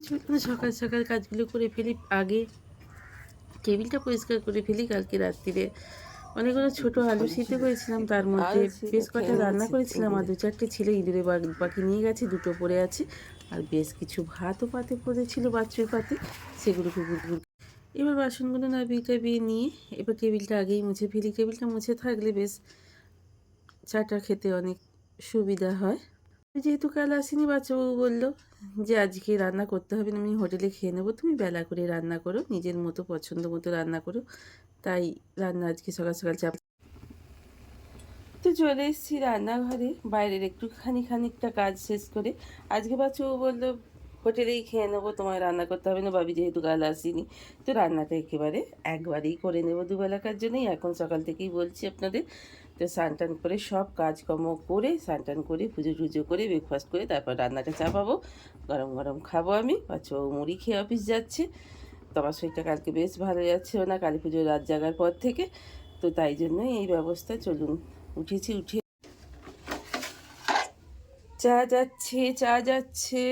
চলুন সকাল সকাল কাজগুলো করে ফেলি। আগে টেবিলটা পরিষ্কার করে ফেলি। কালকে রাত্রিরে অনেকগুলো ছোট আলু সিদ্ধ করেছিলাম, তার মধ্যে বেশ কটা রান্না করেছিলাম, আর 2-4টে ছিল ইঁদুরে পাখি নিয়ে গেছে, 2টো পড়ে আছে। আর বেশ কিছু ভাতও পাতে পড়েছিল, বাচ্চুর পাতে, সেগুলোকে গুড় এবার বাসনগুলো নাবিয়ে নিয়ে এবার টেবিলটা আগেই মুছে ফেলি। টেবিলটা মুছে থাকলে বেশ চাটা খেতে অনেক সুবিধা হয়। যেহেতু কাল আসেনি, বাচ্চাবাবু বলল যে আজকে রান্না করতে হবে না, আমি হোটেলে খেয়ে নেবো, তুমি বেলা করে রান্না করো, নিজের মতো পছন্দ মতো রান্না করো। তাই রান্না আজকে সকাল সকাল চাপ তো চলে এসেছি রান্নাঘরে, বাইরের খানিকটা কাজ শেষ করে। আজকে বাচ্চাবাবু বললো হোটেলেই খেয়ে নেবো, তোমায় রান্না করতে হবে না, ভাবি যেহেতু কাল আসিনি। তো রান্নাটা একেবারে একবারেই করে নেবো, দুবেলাকার জন্যই। এখন সকাল থেকেই বলছি আপনাদের। তো স্নান টান করে সব কাজকর্ম করে, স্নান টান করে পুজো টুজো করে ব্রেকফাস্ট করে তারপর রান্নাটা চাপাবো। গরম গরম খাবো আমি। বাচ্চাবাবু মুড়ি খেয়ে অফিস যাচ্ছে। তো আমার শরীরটা কালকে বেশ ভালো যাচ্ছেও না, কালী পুজোর রাত জাগার পর থেকে। তো তাই জন্যই এই ব্যবস্থা। চলুন, উঠে চা যাচ্ছে।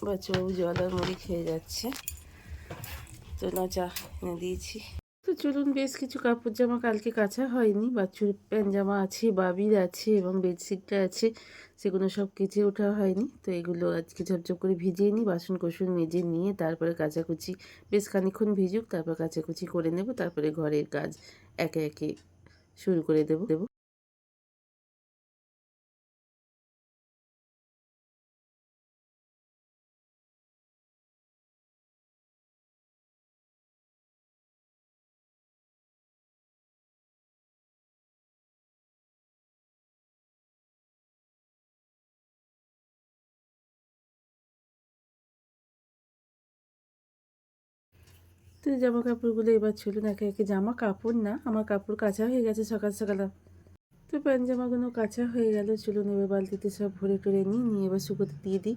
বাচ্চাবাবু জল আর মুড়ি খেয়ে যাচ্ছে, তো না চা এনে দিয়েছি। তো চলুন, বেশ কিছু কাপড় জামা কালকে কাচা হয়নি, বাচ্চুর প্যান্ট জামা আছে, বাবির আছে এবং বেডশিটটা আছে, সেগুলো সব কেচে ওঠা হয়নি। তো এগুলো আজকে ঝপঝপ করে ভিজিয়ে নিই, বাসন কোসন মেজে নিয়ে তারপরে কাচাকুচি বেশ খানিক্ষণ ভিজুক, তারপর কাচাকুচি করে নেব, তারপরে ঘরের কাজ একে একে শুরু করে দেবো। তো জামা কাপড়গুলো এবার চলুন একে একে, জামা কাপড় না, আমার কাপড় কাচা হয়ে গেছে সকাল সকাল। তো প্যান্ট জামাগুলো কাচা হয়ে গেল। চলুন এবার বালতিতে সব ভরে টরে নিয়ে এবার শুকোতে দিয়ে দিই।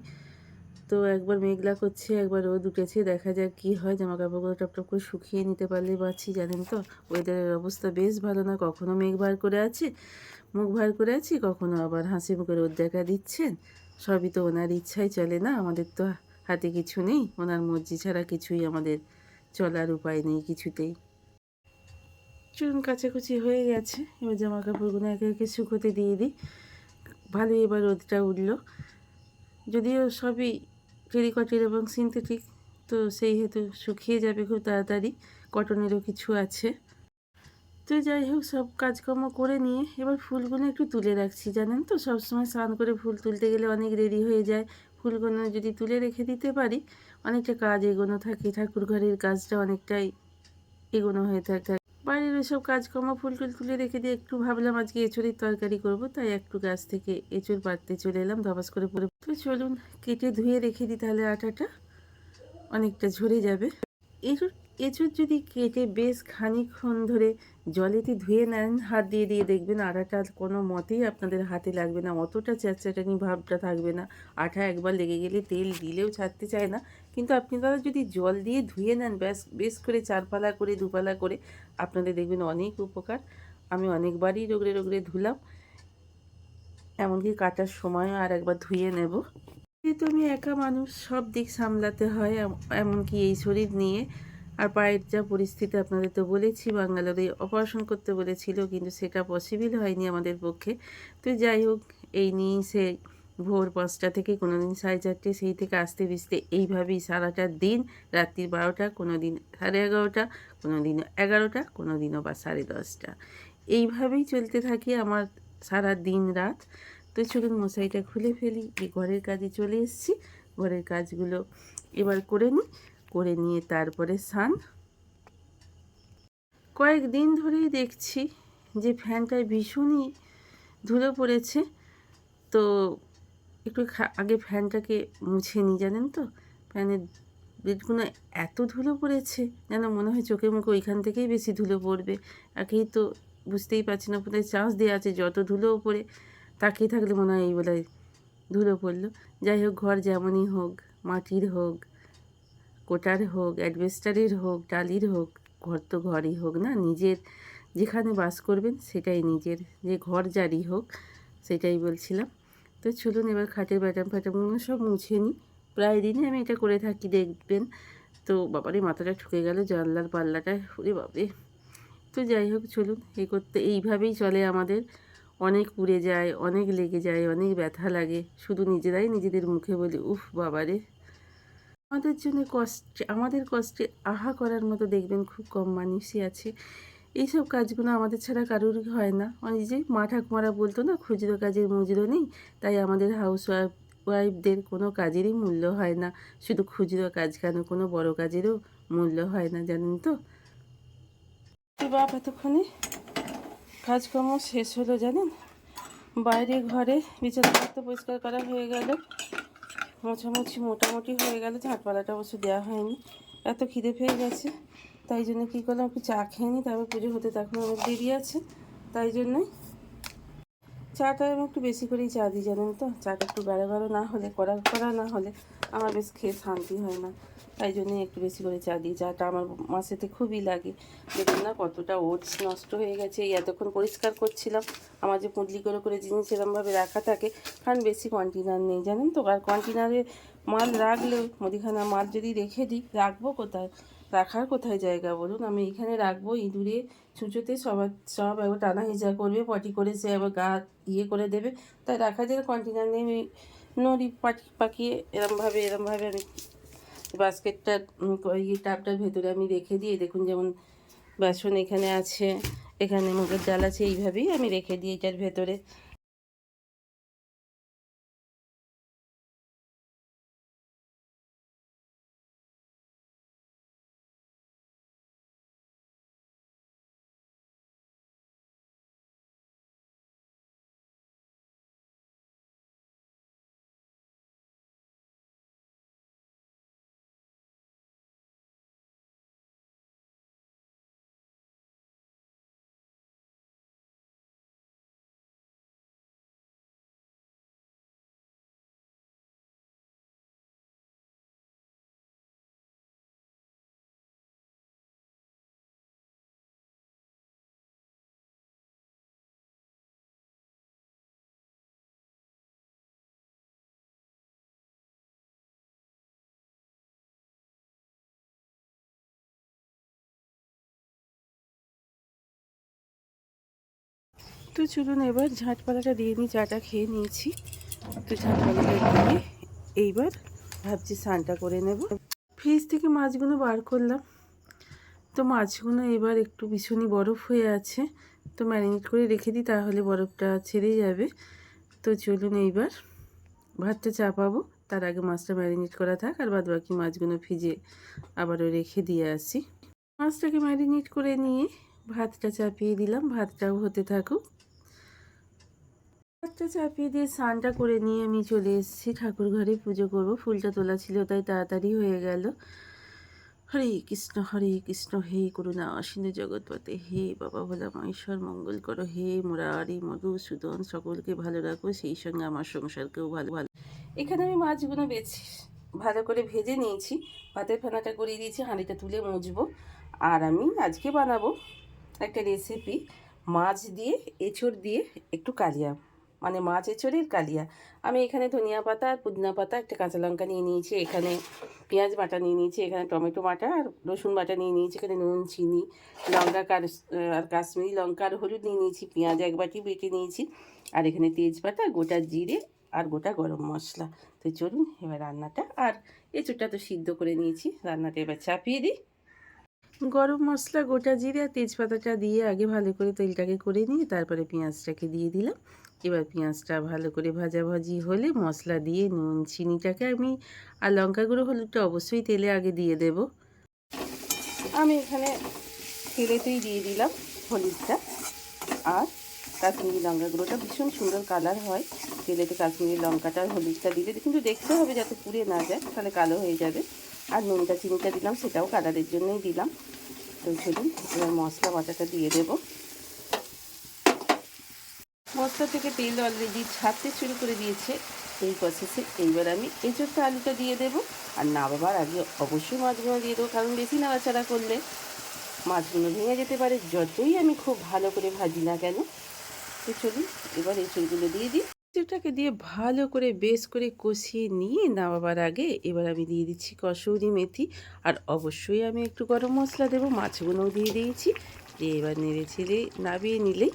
তো একবার মেঘলা করছে, একবার রোদ উঠেছে, দেখা যাক কি হয়। জামা কাপড়গুলো টপ করে শুকিয়ে নিতে পারলে বাঁচি। জানেন তো ওয়েদারের অবস্থা বেশ ভালো না, কখনো মেঘ ভার করে আছে, মুখ ভার করে আছি, কখনো আবার হাসি মুখে রোদ দেখা দিচ্ছেন। সবই তো ওনার ইচ্ছাই চলে না, আমাদের তো হাতে কিছু নেই, ওনার মর্জি ছাড়া কিছুই আমাদের চলার উপায় নেই কিছুতেই। চুন কাচাকুচি হয়ে গেছে, এবার জামা কাপড়গুলো একে একে শুকোতে দিয়ে দিই। ভালোই এবার রোদটা উঠল, যদিও সবই টেরিকটের এবং সিনথেটিক, তো সেই হেতু শুকিয়ে যাবে খুব তাড়াতাড়ি। কটনেরও কিছু আছে। তো যাই হোক, সব কাজকর্ম করে নিয়ে এবার ফুলগুলো একটু তুলে রাখছি। জানেন তো সবসময় স্নান করে ফুল তুলতে গেলে অনেক দেরি হয়ে যায়। ফুলগুলো যদি তুলে রেখে দিতে পারি, অনেকটা কাজ এগোনো থাকে, ঠাকুর ঘরের কাজটা অনেকটাই এগোনো হয়ে থাকে। বাড়ির ওইসব কাজকর্ম ফুল টুল তুলে রেখে দিয়ে একটু ভাবলাম আজকে এঁচোড়ের তরকারি করব, তাই একটু গাছ থেকে এঁচোড় পাড়তে চলে এলাম, ধপাস করে পরে। তো চলুন কেটে ধুয়ে রেখে দিই, তাহলে আটাটা অনেকটা ঝরে যাবে। এঁচোড় এঁচোড় যদি কেটে বেশ খানিকক্ষণ ধরে জলেতে ধুয়ে নেন, হাত দিয়ে দিয়ে দেখবেন আটাটা কোনো মতেই আপনাদের হাতে লাগবে না, অতটা চ্যাটচ্যাটানি ভাবটা থাকবে না। আঠা একবার লেগে গেলে তেল দিলেও ছাড়তে চায় না। কিন্তু আপনি তারা যদি জল দিয়ে ধুয়ে নেন বেশ করে 4 পালা করে 2 পালা করে, আপনাদের দেখবেন অনেক উপকার। আমি অনেকবারই রগড়ে রগড়ে ধুলাম, এমনকি কাটার সময়ও আর একবার ধুয়ে নেব। যেহেতু আমি একা মানুষ, সব দিক সামলাতে হয়, এমনকি এই শরীর নিয়ে। আর পায়ের যা পরিস্থিতি আপনাদের তো বলেছি, ব্যাঙ্গালোরে অপারেশন করতে বলেছিল, কিন্তু সেটা পসিবল হয়নি আমাদের পক্ষে। তো যাই হোক, এই নিয়েই সে ভোর 5টা থেকে, কোনো দিন 4:30, সেই থেকে আসতে ভিজতে এইভাবেই সারাটা দিন। রাত্রি 12টা, কোনো দিন 11:30, কোনো দিনও 11টা, কোনো দিনও বা 10:30, এইভাবেই চলতে থাকে আমার সারা দিন রাত। তো চলুন মশারিটা খুলে ফেলি, এই ঘরের কাজে চলে এসেছি। ঘরের কাজগুলো এবার করে নিই, করে নিয়ে তারপরে স্নান। কয়েকদিন ধরেই দেখছি যে ফ্যানটায় ভীষণই ধুলো পড়েছে। তো একটু আগে ফ্যানটাকে মুছে নিই। জানেন তো ফ্যানের বেডগুলো এত ধুলো পড়েছে, যেন মনে হয় চোখে মুখে ওইখান থেকেই বেশি ধুলো পড়বে। একেই তো বুঝতেই পারছি না, কোথায় চান্স দেওয়া আছে, যত ধুলোও পড়ে তাকিয়ে থাকলে মনে হয় এই বলে ধুলো পড়লো। যাই হোক, ঘর যেমনই হোক, মাটির হোক, কোটার হোক, অ্যাডবেস্টারের হোক, টালির হোক, ঘর তো ঘরই হোক না, নিজের যেখানে বাস করবেন সেটাই নিজের, যে ঘর যারই হোক, সেটাই বলছিলাম। তো চলুন এবার খাটের ব্যাটাম ফ্যাটামগুলো সব মুছে নিই। প্রায় দিনই আমি এটা করে থাকি দেখবেন। তো বাবারে মাথাটা ঠুকে গেল জানলার পাল্লাটায়, ওরে বাপরে। তো যাই হোক চলুন, এইভাবেই চলে আমাদের। অনেক পুড়ে যায়, অনেক লেগে যায়, অনেক ব্যথা লাগে, শুধু নিজেরাই নিজেদের মুখে বলি উফ বাবারে। আমাদের জন্য আমাদের কষ্টে আহা করার মতো দেখবেন খুব কম মানুষই আছে। এইসব কাজগুলো আমাদের ছাড়া কারোরই হয় না। ওই যে মা ঠাকুমারা বলতো না, খুচরো কাজের মজুরো নেই। তাই আমাদের ওয়াইফদের কোনো কাজেরই মূল্য হয় না। শুধু খুচরো কাজ কেন, কোনো বড় কাজেরও মূল্য হয় না, জানেন তো। বাপ এতক্ষণে কাজকর্ম শেষ হলো জানেন। বাইরে ঘরে বিছানাপত্র পরিষ্কার করা হয়ে গেল, মোছামুছি মোটামুটি হয়ে গেল। ঝাঁটপালাটা অবশ্য দেওয়া হয়নি, এত খিদে পেয়ে গেছে। তাই জন্য কী করলাম, একটু চা খেয়ে নিই, তারপর পুজো হতে তো এখন অনেক দেরি আছে। তাই জন্যই চাটা আমি একটু বেশি করেই চা দিই জানেন তো। চাটা একটু গাঢ় গাঢ় না হলে, কড়া কড়া না হলে আমার বেশ খেয়ে শান্তি হয় না। তাই জন্যই একটু বেশি করে চা দিই। চাটা আমার মাসেতে খুবই লাগে। দেখুন না কতটা ওটস নষ্ট হয়ে গেছে। এই এতক্ষণ পরিষ্কার করছিলাম। আমার যে পুঁটলি করে করে জিনিস এরমভাবে রাখা থাকে, কারণ বেশি কন্টেনার নেই জানেন তো। আর কন্টেনারে মাল রাখলেও, মুদিখানা মাল যদি রেখে দিই, রাখবো কোথায়? রাখার কোথায় জায়গা বলুন। আমি এখানে রাখবো, ইঁদুরে ছুঁচোতে সব একবার টানা হেঁচা করবে, পটি করে সে আবার গা করে দেবে। তাই রাখা যায় কন্টেনার নেই। আমি নড়ি পাকিয়ে এরমভাবে আমি বাস্কেটটা টাবটার ভেতরে আমি রেখে দিই। দেখুন যেমন বাসন এখানে আছে, এখানে মুগের ডাল আছে, এইভাবেই আমি রেখে দিই এটার ভেতরে। তো চলুন এবার ঝাঁটপালাটা দিয়ে নিই। চাটা খেয়ে নিয়েছি, তো ঝাঁটপালাটা দিয়ে এইবার ভাবছি স্নানটা করে নেব। ফ্রিজ থেকে মাছগুলো বার করলাম। তো মাছগুলো এবার একটু ভীষণই বরফ হয়ে আছে, তো ম্যারিনেট করে রেখে দিই, তাহলে বরফটা ছেড়ে যাবে। তো চলুন এইবার ভাতটা চাপাবো, তার আগে মাছটা ম্যারিনেট করা থাক, আর বাদ বাকি মাছগুলো ফ্রিজে আবারও রেখে দিয়ে আসি। মাছটাকে ম্যারিনেট করে নিয়ে ভাতটা চাপিয়ে দিলাম, ভাতটাও হতে থাকুক। ভাতটা চাপিয়ে দিয়ে স্নানটা করে নিয়ে আমি চলে এসেছি ঠাকুর ঘরে, পুজো করব। ফুলটা তোলা ছিল তাই তাড়াতাড়ি হয়ে গেল। হরে কৃষ্ণ, হে করুণা সিন্ধু জগৎপতে, হে বাবা ভোলা মহেশ্বর, মঙ্গল করো হে মুরারি মধুসূদন, সকলকে ভালো রাখো, সেই সঙ্গে আমার সংসারকেও ভালো ভালো। এখানে আমি মাছগুলো ভালো করে ভেজে নিয়েছি, ভাতের ফেনাটা করিয়ে দিয়েছি, হাঁড়িটা তুলে মুছবো। আর আমি আজকে বানাবো একটা রেসিপি, মাছ দিয়ে এঁচড় দিয়ে একটু কালিয়া, মানে মাছ এঁচড়ের কালিয়া। আমি এখানে ধনিয়া পাতা আর পুদিনা পাতা, একটা কাঁচা লঙ্কা নিয়ে নিয়েছি, এখানে পেঁয়াজ বাটা নিয়ে নিয়েছি, এখানে টমেটো বাটা আর রসুন বাটা নিয়ে নিয়েছি, এখানে নুন চিনি লঙ্কা আর কাশ্মীরি লঙ্কা আর হলুদ নিয়ে নিয়েছি, পেঁয়াজ এক বাটি বেটে নিয়েছি, আর এখানে তেজপাতা, গোটা জিরে আর গোটা গরম মশলা। তো চলুন এবার রান্নাটা, আর এঁচড়টা তো সিদ্ধ করে নিয়েছি, রান্নাটা এবার চাপিয়ে দিই। গরম মশলা, গোটা জিরে আর তেজপাতাটা দিয়ে আগে ভালো করে তেলটাকে করে নিয়ে তারপরে পেঁয়াজটাকে দিয়ে দিলাম। এবার পেঁয়াজটা ভালো করে ভাজাভাজি হলে মশলা দিয়ে নুন চিনিটাকে আমি আর লঙ্কা গুঁড়ো হলুদটা অবশ্যই তেলে আগে দিয়ে দেব। আমি এখানে তেলেতেই দিয়ে দিলাম হলুদটা আর কাশ্মীরি লঙ্কা গুঁড়োটা, ভীষণ সুন্দর কালার হয় তেলেতে কাশ্মীরি লঙ্কাটা আর হলুদটা দিলে, কিন্তু দেখতে হবে যাতে পুড়ে না যায়, তাহলে কালো হয়ে যাবে। আর নুনটা চিনিটা দিলাম, সেটাও কালারের জন্যই দিলাম। তো চলুন এবার মশলা বাটাটা দিয়ে দেব। মশলা থেকে তেল অলরেডি ছাড়তে শুরু করে দিয়েছে এই প্রসেসে। এইবার আমি এঁচোড়টা আলুটা দিয়ে দেবো, আর নামাবার আগে অবশ্যই মাছগুলো দিয়ে দেবো, কারণ বেশি নাড়াচাড়া করলে মাছগুলো ভেঙে যেতে পারে, যতই আমি খুব ভালো করে ভাজি না কেন। তো চলুন এবার এঁচোড়গুলো দিয়ে দিই। এটাকে দিয়ে ভালো করে বেশ করে কষিয়ে নিয়ে নামাবার আগে এবার আমি দিয়ে দিচ্ছি কসুরি মেথি। আর অবশ্যই আমি একটু গরম মশলা দেবো। মাছগুলোও দিয়ে দিয়েছি। দিয়ে এবার নেড়ে ছেড়ে নামিয়ে নিলেই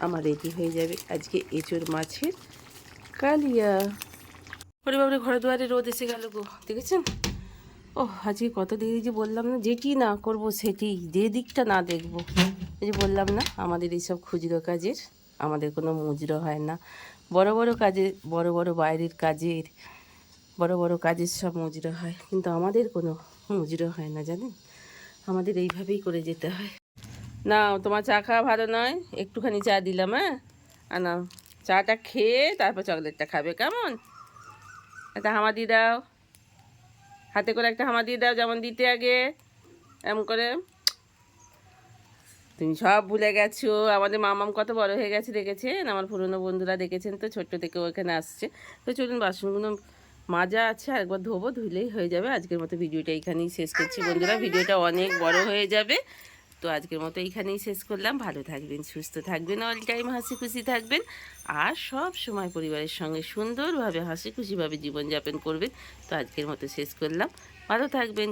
আমার রেডি হয়ে যাবে আজকে এঁচোড় মাছের কালিয়া। ওরে বাবারে, ঘরে দুয়ারে রোদ এসে গেল গো, দেখেছেন? আজকে কত দিদি যে বললাম না, যেটি না করব সেটি, যে দিকটা না দেখব। এই যে বললাম না, আমাদের এইসব খুচরো কাজের আমাদের কোনো মুজরো হয় না। বড় বড় কাজে, বড় বড় বাইরের কাজের, বড় বড় কাজের সব মুজরো হয়, কিন্তু আমাদের কোনো মুজরো হয় না, জানেন? আমাদের এইভাবেই করে যেতে হয়। না, তোমার চা খাওয়া ভালো নয়, একটুখানি চা দিলাম, হ্যাঁ? আর না, চাটা খেয়ে তারপর চকলেটটা খাবে, কেমন? একটা হামাদি দাও, হাতে করে একটা হামাদি দাও, যেমন দিতে আগে, এমন করে। তুমি সব ভুলে গেছো। আমাদের মামাম কত বড় হয়ে গেছে দেখেছেন? আমার পুরনো বন্ধুরা দেখেছেন তো, ছোট্ট থেকে ওখানে আসছে। তো চলুন, বাসনগুলো মাজা আছে, আর একবার ধোবো, ধুলেই হয়ে যাবে। আজকের মতো ভিডিওটা এইখানেই শেষ করছি বন্ধুরা। ভিডিওটা অনেক বড় হয়ে যাবে, তো আজকের মতো এইখানেই শেষ করলাম। ভালো থাকবেন, সুস্থ থাকবেন, অল টাইম হাসি খুশি থাকবেন, আর সব সময় পরিবারের সঙ্গে সুন্দরভাবে হাসি খুশিভাবে জীবনযাপন করবেন। তো আজকের মতো শেষ করলাম। ভালো থাকবেন।